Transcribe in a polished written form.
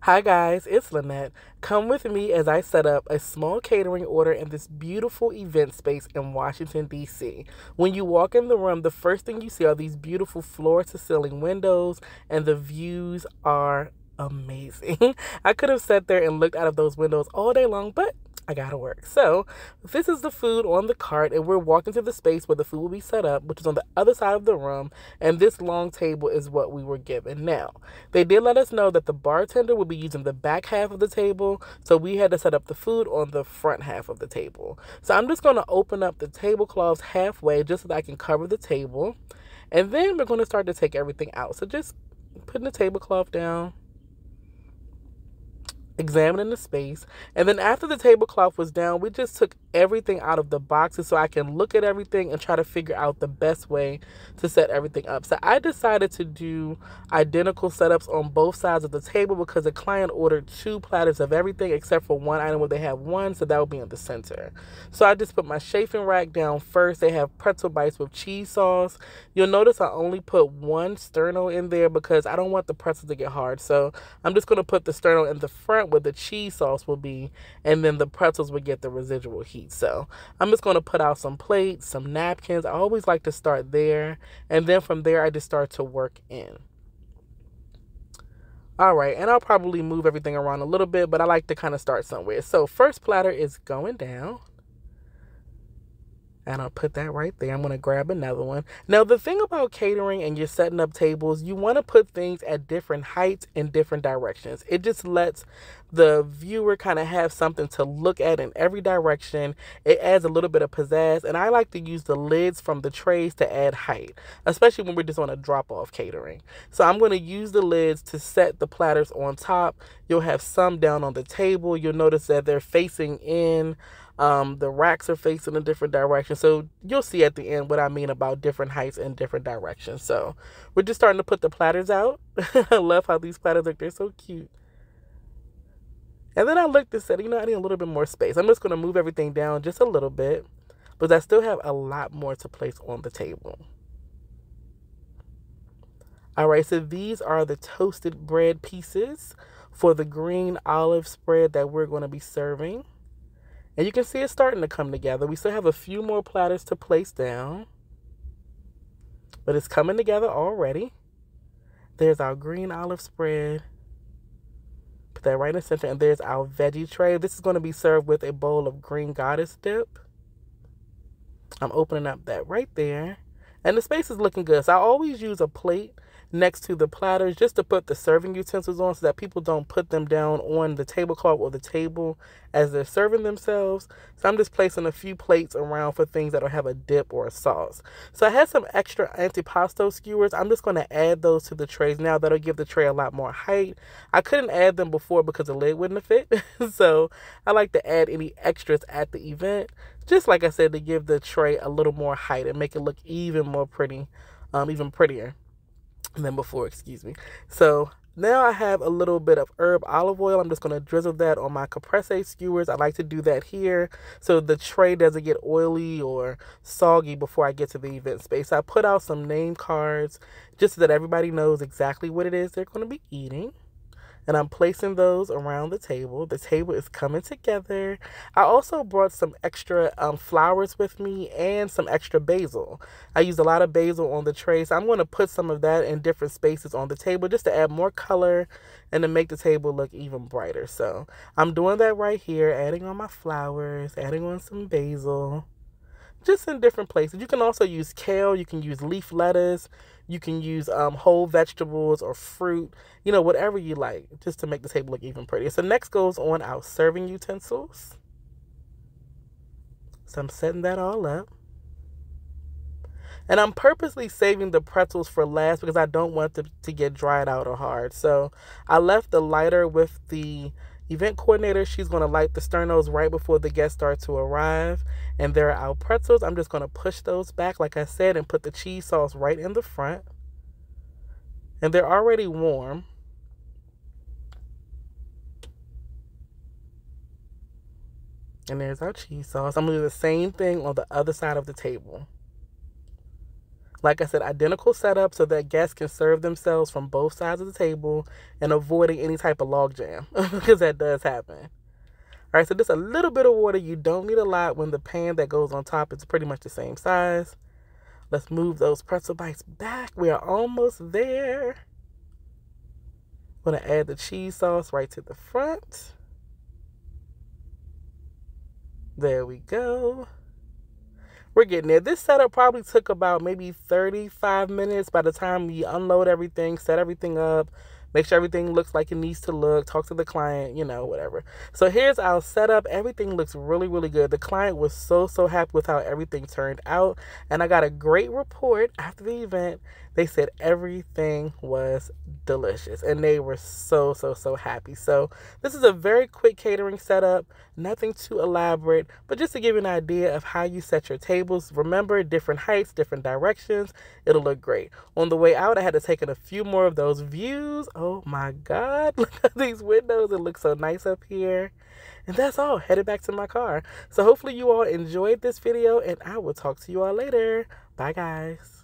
Hi guys, it's Lynette. Come with me as I set up a small catering order in this beautiful event space in Washington, D.C. When you walk in the room, the first thing you see are these beautiful floor to ceiling windows, and the views are amazing. I could have sat there and looked out of those windows all day long, but I gotta work. So, this is the food on the cart, and we're walking to the space where the food will be set up, which is on the other side of the room, and this long table is what we were given. Now, they did let us know that the bartender will be using the back half of the table, so we had to set up the food on the front half of the table. So, I'm just gonna open up the tablecloths halfway just so that I can cover the table, and then we're gonna start to take everything out. So, just putting the tablecloth down, examining the space, and then after the tablecloth was down, we just took everything out of the boxes so I can look at everything and try to figure out the best way to set everything up. So I decided to do identical setups on both sides of the table because the client ordered 2 platters of everything except for one item where they have one, so that would be in the center. So I just put my chafing rack down first. They have pretzel bites with cheese sauce. You'll notice I only put one sterno in there because I don't want the pretzel to get hard. So I'm just going to put the sterno in the front where the cheese sauce will be, and then the pretzels will get the residual heat. So I'm just going to put out some plates, some napkins. I always like to start there, and then from there I just start to work in. All right, and I'll probably move everything around a little bit, but I like to kind of start somewhere. So first platter is going down. And I'll put that right there. I'm going to grab another one. Now, the thing about catering and you're setting up tables, you want to put things at different heights in different directions. It just lets the viewer kind of have something to look at in every direction. It adds a little bit of pizzazz. And I like to use the lids from the trays to add height, especially when we're just on a drop-off catering. So I'm going to use the lids to set the platters on top. You'll have some down on the table. You'll notice that they're facing in. The racks are facing in different directions. So you'll see at the end what I mean about different heights and different directions. So we're just starting to put the platters out. I love how these platters look. They're so cute. And then I looked and said, I need a little bit more space. I'm just going to move everything down just a little bit, but I still have a lot more to place on the table. All right, so these are the toasted bread pieces for the green olive spread that we're going to be serving. And you can see it's starting to come together. We still have a few more platters to place down, but it's coming together already. There's our green olive spread. Put that right in the center. And there's our veggie tray. This is going to be served with a bowl of green goddess dip. I'm opening up that right there. And the space is looking good. So I always use a plate next to the platters just to put the serving utensils on so that people don't put them down on the tablecloth or the table as they're serving themselves. So I'm just placing a few plates around for things that will have a dip or a sauce. So I had some extra antipasto skewers. I'm just going to add those to the trays now. That'll give the tray a lot more height. I couldn't add them before because the lid wouldn't have fit. So I like to add any extras at the event, just like I said, to give the tray a little more height and make it look even more pretty, even prettier than before, excuse me. So now I have a little bit of herb olive oil. I'm just going to drizzle that on my caprese skewers. I like to do that here so the tray doesn't get oily or soggy before I get to the event space. I put out some name cards just so that everybody knows exactly what it is they're going to be eating. And I'm placing those around the table. The table is coming together. I also brought some extra flowers with me and some extra basil. I used a lot of basil on the tray, so I'm going to put some of that in different spaces on the table just to add more color and to make the table look even brighter. So I'm doing that right here, adding on my flowers, adding on some basil, just in different places. You can also use kale, you can use leaf lettuce, you can use whole vegetables or fruit, whatever you like, just to make the table look even prettier. So next goes on our serving utensils. So I'm setting that all up. And I'm purposely saving the pretzels for last because I don't want them to get dried out or hard. So I left the lighter with the event coordinator. She's going to light the sternos right before the guests start to arrive. And there are our pretzels. I'm just going to push those back, like I said, and put the cheese sauce right in the front. And they're already warm. And there's our cheese sauce. I'm going to do the same thing on the other side of the table. Like I said, identical setup so that guests can serve themselves from both sides of the table and avoiding any type of log jam because that does happen. All right, so just a little bit of water. You don't need a lot when the pan that goes on top is pretty much the same size. Let's move those pretzel bites back. We are almost there. I'm going to add the cheese sauce right to the front. There we go. We're getting there. This setup probably took about maybe 35 minutes by the time we unload everything, set everything up, make sure everything looks like it needs to look, talk to the client, you know, whatever. So here's our setup. Everything looks really, really good. The client was so happy with how everything turned out. And I got a great report after the event. They said everything was delicious and they were so happy. So this is a very quick catering setup, nothing too elaborate, but just to give you an idea of how you set your tables. Remember, different heights, different directions, it'll look great. On the way out, I had to take in a few more of those views. Oh my God, look at these windows. It looks so nice up here. And that's all. Headed back to my car. So hopefully you all enjoyed this video and I will talk to you all later. Bye guys.